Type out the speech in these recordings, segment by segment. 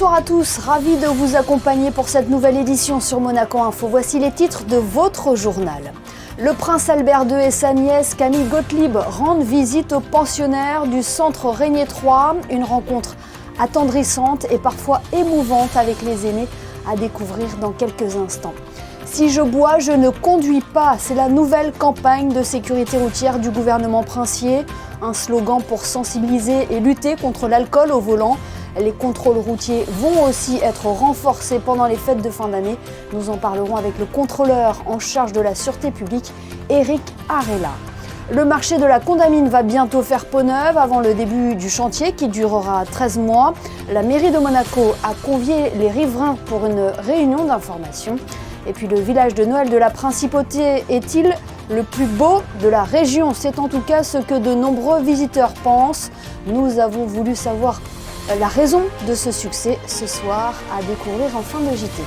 Bonsoir à tous, ravi de vous accompagner pour cette nouvelle édition sur Monaco Info. Voici les titres de votre journal. Le prince Albert II et sa nièce Camille Gottlieb rendent visite aux pensionnaires du centre Régnier 3. Une rencontre attendrissante et parfois émouvante avec les aînés à découvrir dans quelques instants. Si je bois, je ne conduis pas. C'est la nouvelle campagne de sécurité routière du gouvernement princier. Un slogan pour sensibiliser et lutter contre l'alcool au volant. Les contrôles routiers vont aussi être renforcés pendant les fêtes de fin d'année. Nous en parlerons avec le contrôleur en charge de la sûreté publique, Éric Arella. Le marché de la Condamine va bientôt faire peau neuve avant le début du chantier qui durera 13 mois. La mairie de Monaco a convié les riverains pour une réunion d'information. Et puis le village de Noël de la Principauté est-il le plus beau de la région? C'est en tout cas ce que de nombreux visiteurs pensent. Nous avons voulu savoir la raison de ce succès ce soir à découvrir en fin de JT.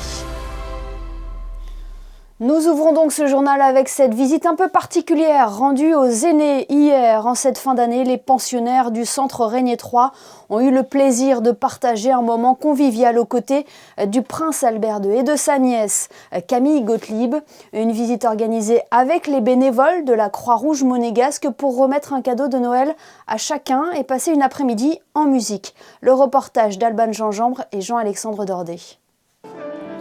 Nous ouvrons donc ce journal avec cette visite un peu particulière rendue aux aînés hier. En cette fin d'année, les pensionnaires du centre Régnier 3 ont eu le plaisir de partager un moment convivial aux côtés du prince Albert II et de sa nièce Camille Gottlieb. Une visite organisée avec les bénévoles de la Croix-Rouge monégasque pour remettre un cadeau de Noël à chacun et passer une après-midi en musique. Le reportage d'Alban Gingembre et Jean-Alexandre Dordet.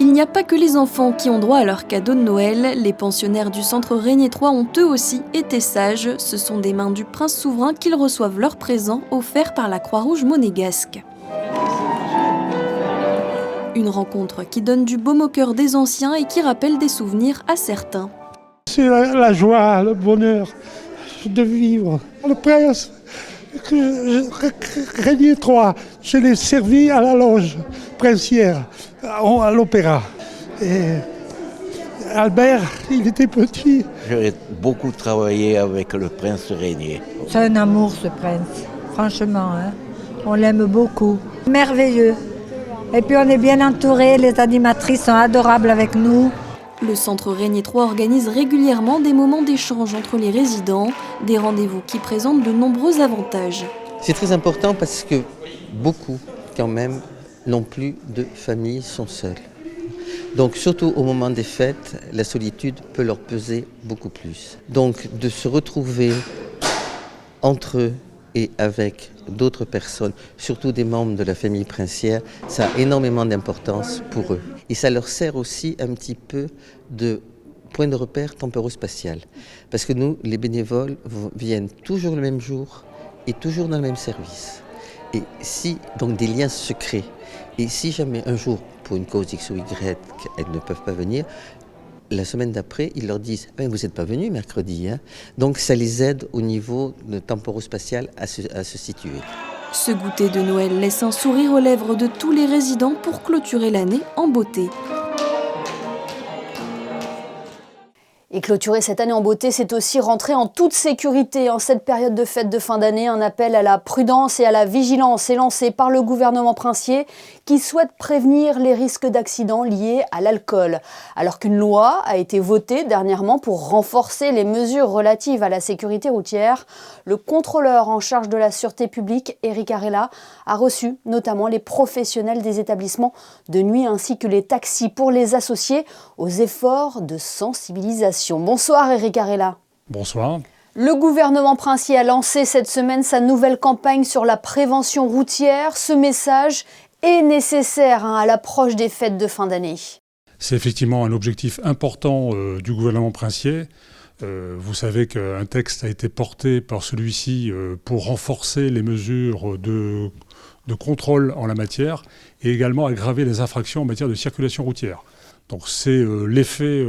Il n'y a pas que les enfants qui ont droit à leur cadeau de Noël. Les pensionnaires du centre Régnier 3 ont eux aussi été sages. Ce sont des mains du prince souverain qu'ils reçoivent leurs présents offerts par la Croix-Rouge monégasque. Une rencontre qui donne du baume au cœur des anciens et qui rappelle des souvenirs à certains. C'est la joie, le bonheur de vivre. Le prince Régnier 3, je l'ai servi à la loge princière, à l'opéra. Et Albert, il était petit. J'ai beaucoup travaillé avec le prince Régnier. C'est un amour ce prince, franchement. On l'aime beaucoup. Merveilleux. Et puis on est bien entourés, les animatrices sont adorables avec nous. Le centre Régnier 3 organise régulièrement des moments d'échange entre les résidents, des rendez-vous qui présentent de nombreux avantages. C'est très important parce que beaucoup, quand même, non plus de famille, sont seuls. Donc surtout au moment des fêtes, la solitude peut leur peser beaucoup plus. Donc de se retrouver entre eux et avec d'autres personnes, surtout des membres de la famille princière, ça a énormément d'importance pour eux. Et ça leur sert aussi un petit peu de point de repère temporo-spatial. Parce que nous, les bénévoles, viennent toujours le même jour et toujours dans le même service. Et si, donc des liens se créent. Et si jamais un jour, pour une cause X ou Y, elles ne peuvent pas venir, la semaine d'après, ils leur disent « vous n'êtes pas venus mercredi ». Donc ça les aide au niveau de temporo-spatial à se situer. Ce goûter de Noël laisse un sourire aux lèvres de tous les résidents pour clôturer l'année en beauté. Et clôturer cette année en beauté, c'est aussi rentrer en toute sécurité. En cette période de fête de fin d'année, un appel à la prudence et à la vigilance est lancé par le gouvernement princier qui souhaite prévenir les risques d'accidents liés à l'alcool. Alors qu'une loi a été votée dernièrement pour renforcer les mesures relatives à la sécurité routière, le contrôleur en charge de la sûreté publique, Éric Arella, a reçu notamment les professionnels des établissements de nuit ainsi que les taxis pour les associer aux efforts de sensibilisation. Bonsoir Éric Arella. Bonsoir. Le gouvernement princier a lancé cette semaine sa nouvelle campagne sur la prévention routière. Ce message est nécessaire à l'approche des fêtes de fin d'année. C'est effectivement un objectif important du gouvernement princier. Vous savez qu'un texte a été porté par celui-ci pour renforcer les mesures de contrôle en la matière et également aggraver les infractions en matière de circulation routière. Donc c'est l'effet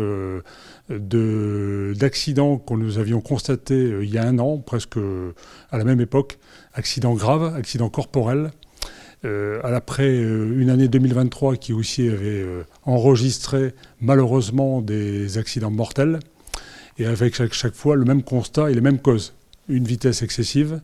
d'accidents que nous avions constatés il y a un an, presque à la même époque, accidents graves, accidents corporels. Après une année 2023 qui aussi avait enregistré malheureusement des accidents mortels, et avec chaque fois le même constat et les mêmes causes. Une vitesse excessive,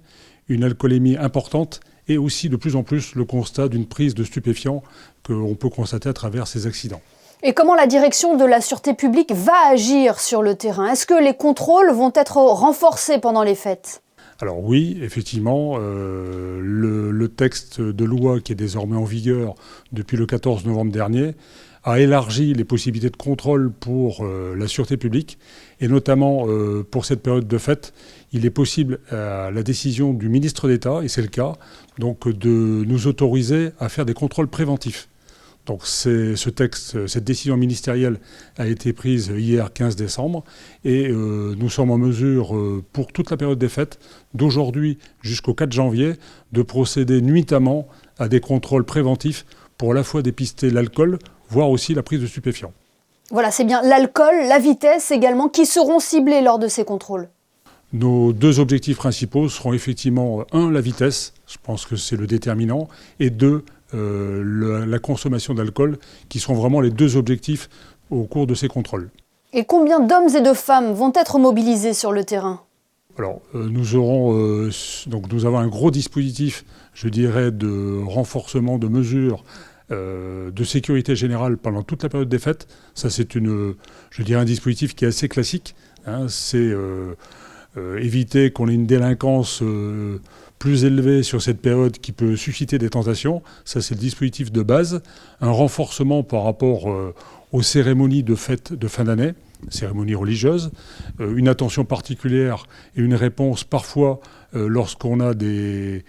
une alcoolémie importante et aussi de plus en plus le constat d'une prise de stupéfiants qu'on peut constater à travers ces accidents. Et comment la direction de la sûreté publique va agir sur le terrain? Est-ce que les contrôles vont être renforcés pendant les fêtes? Alors oui, effectivement, le texte de loi qui est désormais en vigueur depuis le 14 novembre dernier a élargi les possibilités de contrôle pour la sûreté publique, et notamment pour cette période de fête, il est possible à la décision du ministre d'État, et c'est le cas, donc de nous autoriser à faire des contrôles préventifs. Donc ce texte, cette décision ministérielle a été prise hier 15 décembre et nous sommes en mesure, pour toute la période des fêtes, d'aujourd'hui jusqu'au 4 janvier, de procéder nuitamment à des contrôles préventifs pour à la fois dépister l'alcool, voire aussi la prise de stupéfiants. Voilà, c'est bien l'alcool, la vitesse également, qui seront ciblés lors de ces contrôles. Nos deux objectifs principaux seront effectivement, un, la vitesse, je pense que c'est le déterminant, et deux, la consommation d'alcool, qui sont vraiment les deux objectifs au cours de ces contrôles. Et combien d'hommes et de femmes vont être mobilisés sur le terrain ? Alors, nous avons un gros dispositif, je dirais, de renforcement de mesures de sécurité générale pendant toute la période des fêtes. Ça, c'est un dispositif qui est assez classique. C'est éviter qu'on ait une délinquance plus élevée sur cette période qui peut susciter des tentations. Ça, c'est le dispositif de base. Un renforcement par rapport aux cérémonies de fête de fin d'année, cérémonies religieuses, une attention particulière et une réponse parfois lorsqu'on a des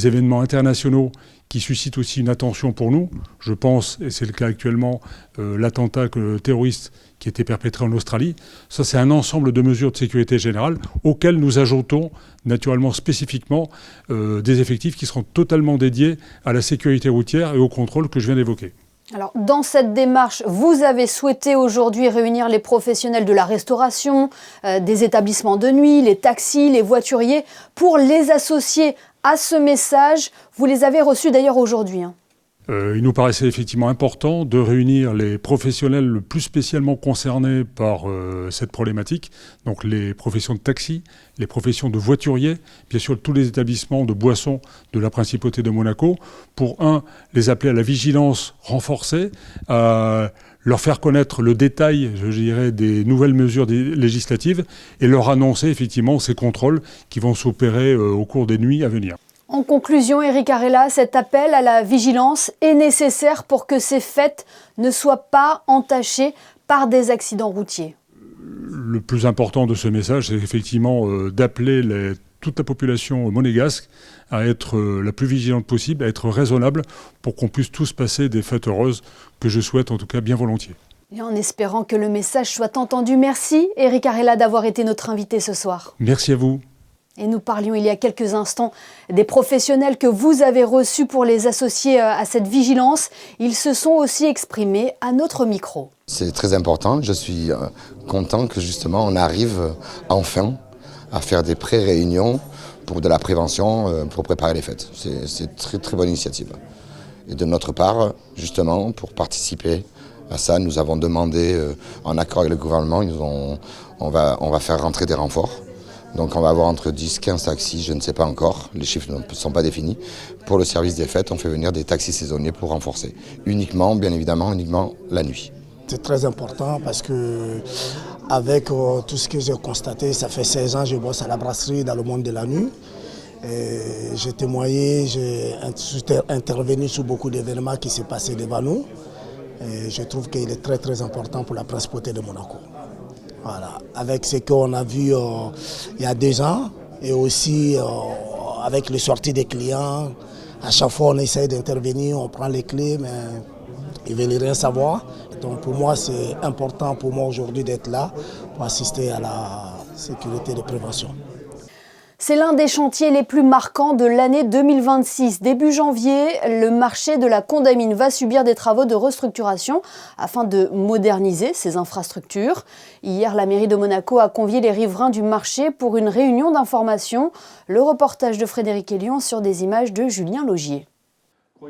événements internationaux qui suscitent aussi une attention pour nous. Je pense, et c'est le cas actuellement, l'attentat terroriste qui a été perpétré en Australie. Ça, c'est un ensemble de mesures de sécurité générale auxquelles nous ajoutons naturellement spécifiquement des effectifs qui seront totalement dédiés à la sécurité routière et au contrôle que je viens d'évoquer. Alors, dans cette démarche, vous avez souhaité aujourd'hui réunir les professionnels de la restauration, des établissements de nuit, les taxis, les voituriers, pour les associer à ce message. Vous les avez reçus d'ailleurs aujourd'hui. Il nous paraissait effectivement important de réunir les professionnels le plus spécialement concernés par cette problématique, donc les professions de taxi, les professions de voituriers, bien sûr tous les établissements de boissons de la Principauté de Monaco, pour les appeler à la vigilance renforcée, à leur faire connaître le détail, je dirais, des nouvelles mesures législatives et leur annoncer effectivement ces contrôles qui vont s'opérer au cours des nuits à venir. En conclusion, Éric Arella, cet appel à la vigilance est nécessaire pour que ces fêtes ne soient pas entachées par des accidents routiers. Le plus important de ce message, c'est effectivement d'appeler toute la population monégasque à être la plus vigilante possible, à être raisonnable pour qu'on puisse tous passer des fêtes heureuses que je souhaite en tout cas bien volontiers. Et en espérant que le message soit entendu, merci Éric Arella d'avoir été notre invité ce soir. Merci à vous. Et nous parlions il y a quelques instants des professionnels que vous avez reçus pour les associer à cette vigilance. Ils se sont aussi exprimés à notre micro. C'est très important. Je suis content que justement on arrive enfin à faire des pré-réunions pour de la prévention, pour préparer les fêtes. C'est une très très bonne initiative. Et de notre part, justement, pour participer à ça, nous avons demandé, en accord avec le gouvernement, on va faire rentrer des renforts. Donc on va avoir entre 10 et 15 taxis, je ne sais pas encore, les chiffres ne sont pas définis. Pour le service des fêtes, on fait venir des taxis saisonniers pour renforcer. Uniquement la nuit. C'est très important parce que avec tout ce que j'ai constaté, ça fait 16 ans que je bosse à la brasserie dans le monde de la nuit. J'ai témoigné, j'ai intervenu sur beaucoup d'événements qui s'est passé devant nous. Et je trouve qu'il est très très important pour la Principauté de Monaco. Voilà. Avec ce qu'on a vu il y a 2 ans et aussi avec les sorties des clients, à chaque fois on essaye d'intervenir, on prend les clés mais ils ne veulent rien savoir. Donc pour moi c'est important pour moi aujourd'hui d'être là pour assister à la sécurité de prévention. C'est l'un des chantiers les plus marquants de l'année 2026. Début janvier, le marché de la Condamine va subir des travaux de restructuration afin de moderniser ses infrastructures. Hier, la mairie de Monaco a convié les riverains du marché pour une réunion d'information. Le reportage de Frédéric Elion sur des images de Julien Logier.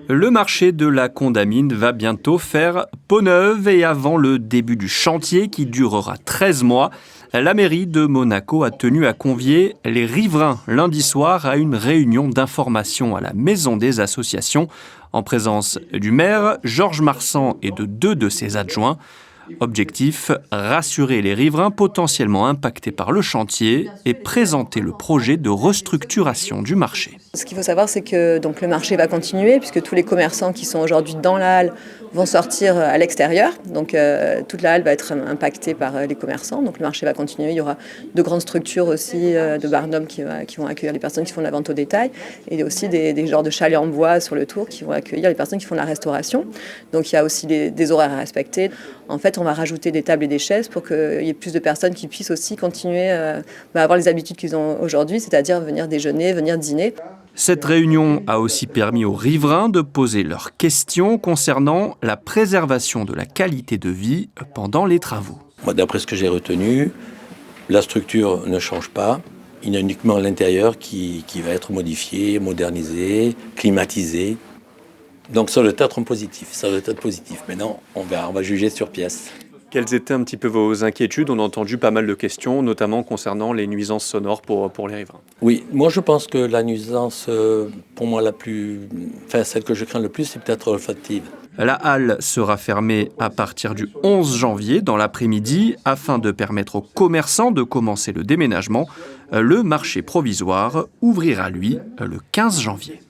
Le marché de la Condamine va bientôt faire peau neuve et avant le début du chantier qui durera 13 mois, la mairie de Monaco a tenu à convier les riverains lundi soir à une réunion d'information à la Maison des Associations en présence du maire, Georges Marsan et de 2 de ses adjoints. Objectif, rassurer les riverains potentiellement impactés par le chantier et présenter le projet de restructuration du marché. Ce qu'il faut savoir, c'est que donc, le marché va continuer puisque tous les commerçants qui sont aujourd'hui dans la halle vont sortir à l'extérieur. Donc toute la halle va être impactée par les commerçants. Donc le marché va continuer. Il y aura de grandes structures aussi de barnums qui vont accueillir les personnes qui font de la vente au détail. Et aussi des genres de chalets en bois sur le tour qui vont accueillir les personnes qui font de la restauration. Donc il y a aussi des horaires à respecter. En fait, on va rajouter des tables et des chaises pour qu'il y ait plus de personnes qui puissent aussi continuer à avoir les habitudes qu'ils ont aujourd'hui, c'est-à-dire venir déjeuner, venir dîner. Cette réunion a aussi permis aux riverains de poser leurs questions concernant la préservation de la qualité de vie pendant les travaux. Moi, d'après ce que j'ai retenu, la structure ne change pas. Il y a uniquement l'intérieur qui va être modifié, modernisé, climatisé. Donc ça doit être positif. Maintenant, on va juger sur pièce. Quelles étaient un petit peu vos inquiétudes ? On a entendu pas mal de questions, notamment concernant les nuisances sonores pour les riverains. Oui, moi je pense que la nuisance, pour moi celle que je crains le plus, c'est peut-être olfactive. La halle sera fermée à partir du 11 janvier dans l'après-midi afin de permettre aux commerçants de commencer le déménagement. Le marché provisoire ouvrira, lui, le 15 janvier.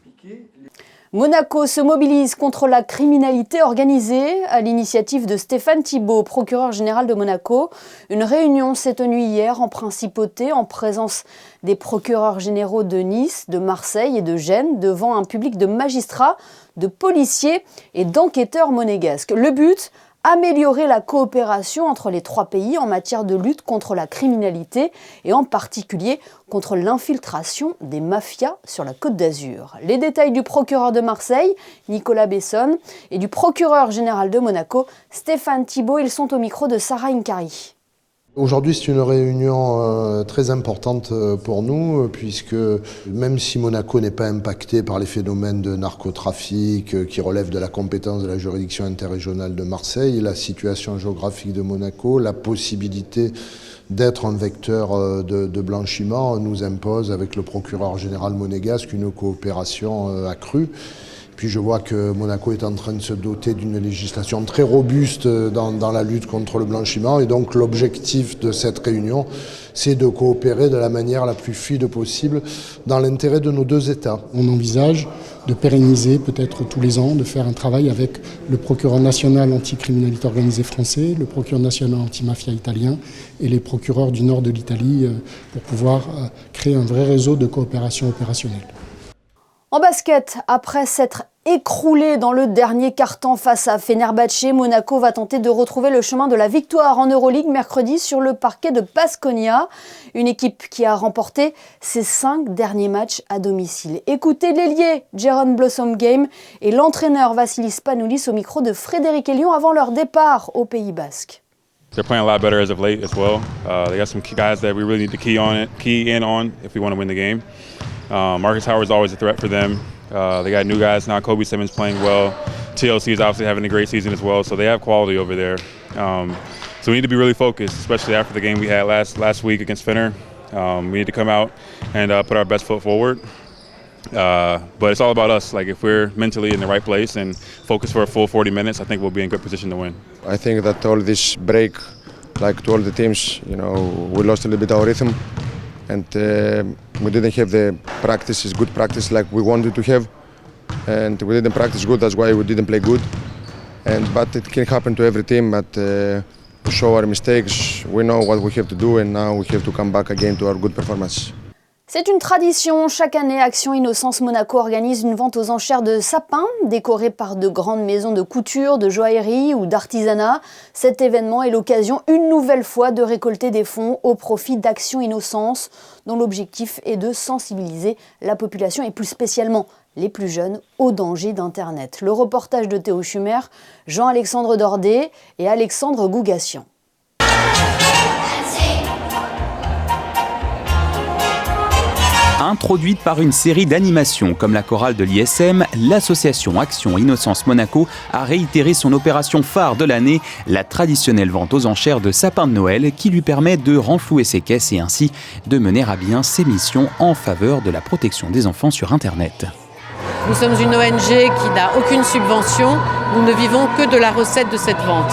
Monaco se mobilise contre la criminalité organisée à l'initiative de Stéphane Thibault, procureur général de Monaco. Une réunion s'est tenue hier en principauté en présence des procureurs généraux de Nice, de Marseille et de Gênes devant un public de magistrats, de policiers et d'enquêteurs monégasques. Le but ? Améliorer la coopération entre les trois pays en matière de lutte contre la criminalité et en particulier contre l'infiltration des mafias sur la Côte d'Azur. Les détails du procureur de Marseille, Nicolas Besson, et du procureur général de Monaco, Stéphane Thibault, ils sont au micro de Sarah Inkari. Aujourd'hui, c'est une réunion très importante pour nous, puisque même si Monaco n'est pas impacté par les phénomènes de narcotrafic qui relèvent de la compétence de la juridiction interrégionale de Marseille, la situation géographique de Monaco, la possibilité d'être un vecteur de blanchiment nous impose, avec le procureur général monégasque, une coopération accrue. Puis je vois que Monaco est en train de se doter d'une législation très robuste dans la lutte contre le blanchiment. Et donc l'objectif de cette réunion, c'est de coopérer de la manière la plus fluide possible dans l'intérêt de nos deux États. On envisage de pérenniser peut-être tous les ans, de faire un travail avec le procureur national anticriminalité organisée français, le procureur national antimafia italien et les procureurs du nord de l'Italie pour pouvoir créer un vrai réseau de coopération opérationnelle. En basket, après s'être écroulé dans le dernier quart-temps face à Fenerbahçe, Monaco va tenter de retrouver le chemin de la victoire en Euroleague mercredi sur le parquet de Baskonia, une équipe qui a remporté ses 5 derniers matchs à domicile. Écoutez l'ailier Jeroen Blossomgame et l'entraîneur Vassilis Spanoulis au micro de Frédéric Elion avant leur départ au Pays Basque. They're playing a lot better as of late as well. They got some guys that we really need to key in on if we want to win the game. Marcus Howard's always a threat for them. They got new guys now. Kobe Simmons playing well. TLC is obviously having a great season as well. So they have quality over there. So we need to be really focused, especially after the game we had last week against Finner. We need to come out and put our best foot forward. But it's all about us. Like if we're mentally in the right place and focus for a full 40 minutes, I think we'll be in good position to win. I think that all this break, like to all the teams, we lost a little bit our rhythm. And we didn't have the practices, good practice like we wanted to have. And we didn't practice good, that's why we didn't play good. But it can happen to every team, but we show our mistakes, we know what we have to do, and now we have to come back again to our good performance. C'est une tradition. Chaque année, Action Innocence Monaco organise une vente aux enchères de sapins décorés par de grandes maisons de couture, de joaillerie ou d'artisanat. Cet événement est l'occasion une nouvelle fois de récolter des fonds au profit d'Action Innocence, dont l'objectif est de sensibiliser la population et plus spécialement les plus jeunes aux dangers d'Internet. Le reportage de Théo Schumer, Jean-Alexandre Dordet et Alexandre Gougassian. Introduite par une série d'animations comme la chorale de l'ISM, l'association Action Innocence Monaco a réitéré son opération phare de l'année, la traditionnelle vente aux enchères de sapins de Noël qui lui permet de renflouer ses caisses et ainsi de mener à bien ses missions en faveur de la protection des enfants sur Internet. Nous sommes une ONG qui n'a aucune subvention, nous ne vivons que de la recette de cette vente.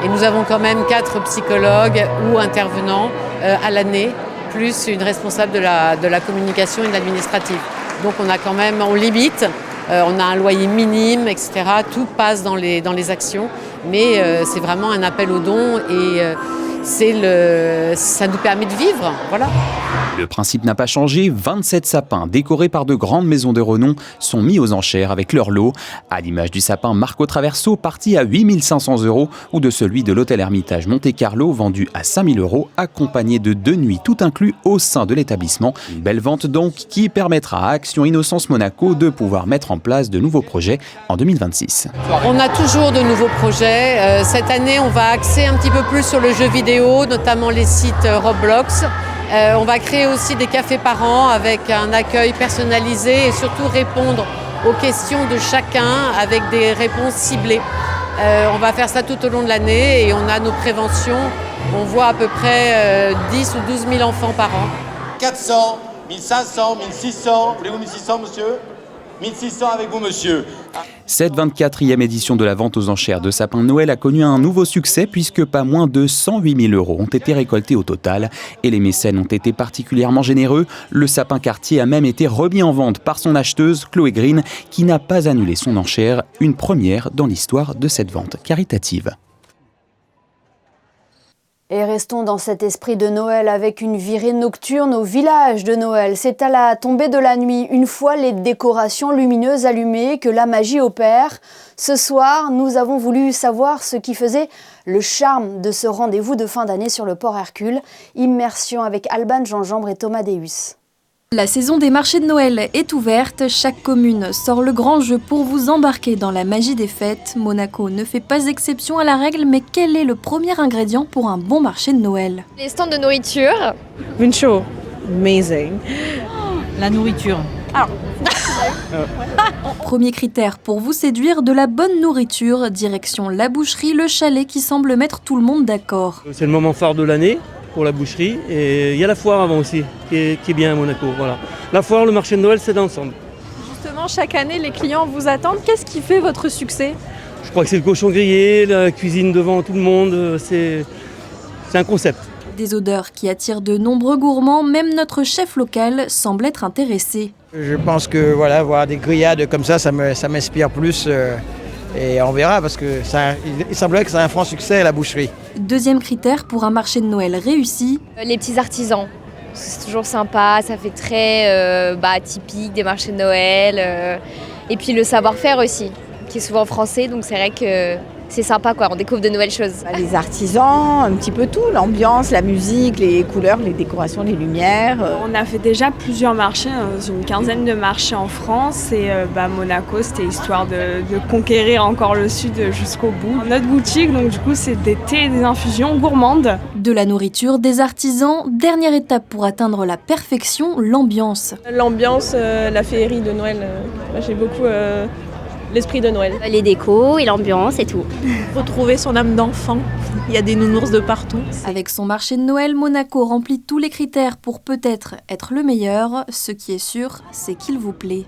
Et nous avons quand même 4 psychologues ou intervenants à l'année, plus une responsable de la communication et de l'administratif. Donc on limite, on a un loyer minime, etc. Tout passe dans les actions, mais c'est vraiment un appel aux dons et ça nous permet de vivre. Voilà. Le principe n'a pas changé, 27 sapins décorés par de grandes maisons de renom sont mis aux enchères avec leur lot, à l'image du sapin Marco Traverso parti à 8 500 € ou de celui de l'hôtel Hermitage Monte-Carlo vendu à 5 000 € accompagné de 2 nuits tout inclus au sein de l'établissement. Une belle vente donc qui permettra à Action Innocence Monaco de pouvoir mettre en place de nouveaux projets en 2026. On a toujours de nouveaux projets. Cette année, on va axer un petit peu plus sur le jeu vidéo, notamment les sites Roblox. On va créer aussi des cafés parents avec un accueil personnalisé et surtout répondre aux questions de chacun avec des réponses ciblées. On va faire ça tout au long de l'année et on a nos préventions. On voit à peu près 10 ou 12 000 enfants par an. 400, 1500, 1600. Voulez-vous 1600, monsieur ? 1600 avec vous, monsieur. Cette 24e édition de la vente aux enchères de sapins de Noël a connu un nouveau succès puisque pas moins de 108 000 € ont été récoltés au total et les mécènes ont été particulièrement généreux. Le sapin quartier a même été remis en vente par son acheteuse, Chloé Green, qui n'a pas annulé son enchère, une première dans l'histoire de cette vente caritative. Et restons dans cet esprit de Noël avec une virée nocturne au village de Noël. C'est à la tombée de la nuit, une fois les décorations lumineuses allumées, que la magie opère. Ce soir, nous avons voulu savoir ce qui faisait le charme de ce rendez-vous de fin d'année sur le port Hercule. Immersion avec Alban Gingembre et Thomas Deus. La saison des marchés de Noël est ouverte, chaque commune sort le grand jeu pour vous embarquer dans la magie des fêtes. Monaco ne fait pas exception à la règle, mais quel est le premier ingrédient pour un bon marché de Noël? Les stands de nourriture. Une show. Amazing. La nourriture. Alors. Premier critère pour vous séduire, de la bonne nourriture. Direction la boucherie, le chalet qui semble mettre tout le monde d'accord. C'est le moment phare de l'année pour la boucherie et il y a la foire avant aussi qui est bien à Monaco. Voilà. La foire, le marché de Noël, c'est ensemble. Justement, chaque année, les clients vous attendent. Qu'est-ce qui fait votre succès? Je crois que c'est le cochon grillé, la cuisine devant tout le monde, c'est un concept. Des odeurs qui attirent de nombreux gourmands, même notre chef local semble être intéressé. Je pense que voilà, voir des grillades comme ça m'inspire plus. Et on verra parce que il semblerait que c'est un franc succès à la boucherie. Deuxième critère pour un marché de Noël réussi. Les petits artisans. C'est toujours sympa, ça fait très typique des marchés de Noël. Et puis le savoir-faire aussi, qui est souvent français, donc c'est vrai que c'est sympa, quoi. On découvre de nouvelles choses. Les artisans, un petit peu tout, l'ambiance, la musique, les couleurs, les décorations, les lumières. On a fait déjà plusieurs marchés, une quinzaine de marchés en France et Monaco, c'était histoire de conquérir encore le sud jusqu'au bout. Notre boutique, donc du coup, c'est des thés et des infusions gourmandes. De la nourriture, des artisans, dernière étape pour atteindre la perfection, l'ambiance. L'ambiance, la féerie de Noël, j'ai beaucoup... l'esprit de Noël. Les décos et l'ambiance et tout. Retrouver son âme d'enfant. Il y a des nounours de partout. Avec son marché de Noël, Monaco remplit tous les critères pour peut-être être le meilleur. Ce qui est sûr, c'est qu'il vous plaît.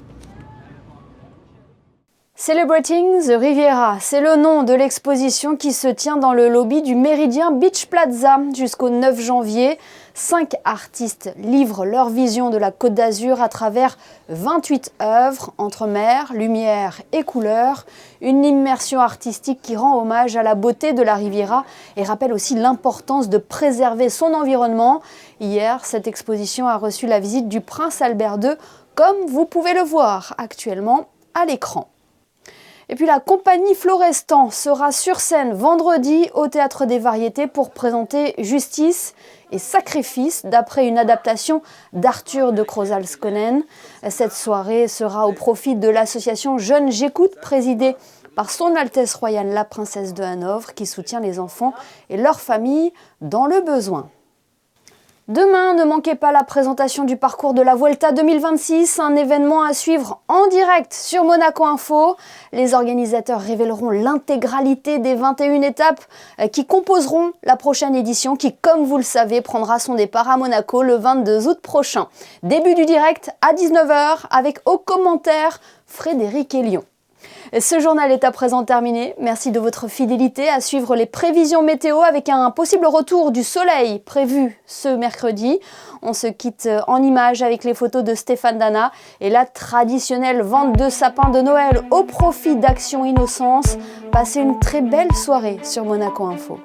Celebrating the Riviera, c'est le nom de l'exposition qui se tient dans le lobby du Méridien Beach Plaza jusqu'au 9 janvier. 5 artistes livrent leur vision de la Côte d'Azur à travers 28 œuvres entre mer, lumière et couleurs. Une immersion artistique qui rend hommage à la beauté de la Riviera et rappelle aussi l'importance de préserver son environnement. Hier, cette exposition a reçu la visite du prince Albert II, comme vous pouvez le voir actuellement à l'écran. Et puis la compagnie Florestan sera sur scène vendredi au Théâtre des Variétés pour présenter Justice et Sacrifice d'après une adaptation d'Arthur de Crozals-Conen. Cette soirée sera au profit de l'association Jeunes J'écoute, présidée par Son Altesse Royale la Princesse de Hanovre, qui soutient les enfants et leurs familles dans le besoin. Demain, ne manquez pas la présentation du parcours de la Vuelta 2026, un événement à suivre en direct sur Monaco Info. Les organisateurs révéleront l'intégralité des 21 étapes qui composeront la prochaine édition qui, comme vous le savez, prendra son départ à Monaco le 22 août prochain. Début du direct à 19h avec aux commentaires Frédéric Elion. Ce journal est à présent terminé. Merci de votre fidélité à suivre les prévisions météo avec un possible retour du soleil prévu ce mercredi. On se quitte en images avec les photos de Stéphane Dana et la traditionnelle vente de sapins de Noël au profit d'Action Innocence. Passez une très belle soirée sur Monaco Info.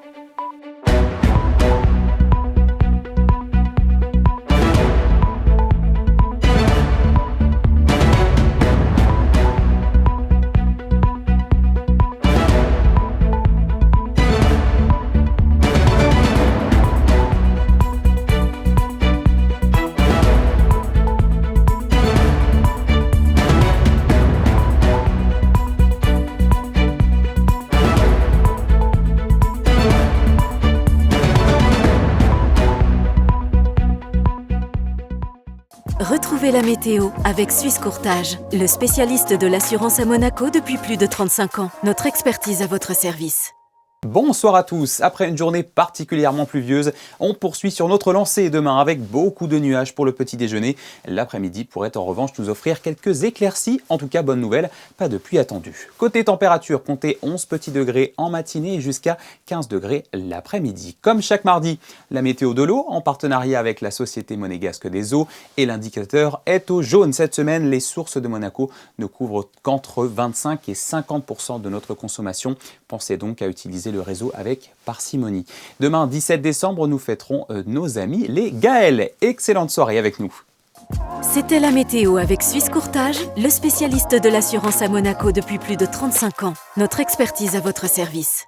Retrouvez la météo avec Suisse Courtage, le spécialiste de l'assurance à Monaco depuis plus de 35 ans. Notre expertise à votre service. Bonsoir à tous. Après une journée particulièrement pluvieuse, on poursuit sur notre lancée demain avec beaucoup de nuages pour le petit déjeuner. L'après-midi pourrait en revanche nous offrir quelques éclaircies. En tout cas, bonne nouvelle, pas de pluie attendue. Côté température, comptez 11 petits degrés en matinée et jusqu'à 15 degrés l'après-midi. Comme chaque mardi, la météo de l'eau en partenariat avec la Société monégasque des eaux et l'indicateur est au jaune. Cette semaine, les sources de Monaco ne couvrent qu'entre 25 et 50% de notre consommation. Pensez donc à utiliser le réseau avec parcimonie. Demain, 17 décembre, nous fêterons nos amis les Gaëls. Excellente soirée avec nous. C'était la météo avec Suisse Courtage, le spécialiste de l'assurance à Monaco depuis plus de 35 ans. Notre expertise à votre service.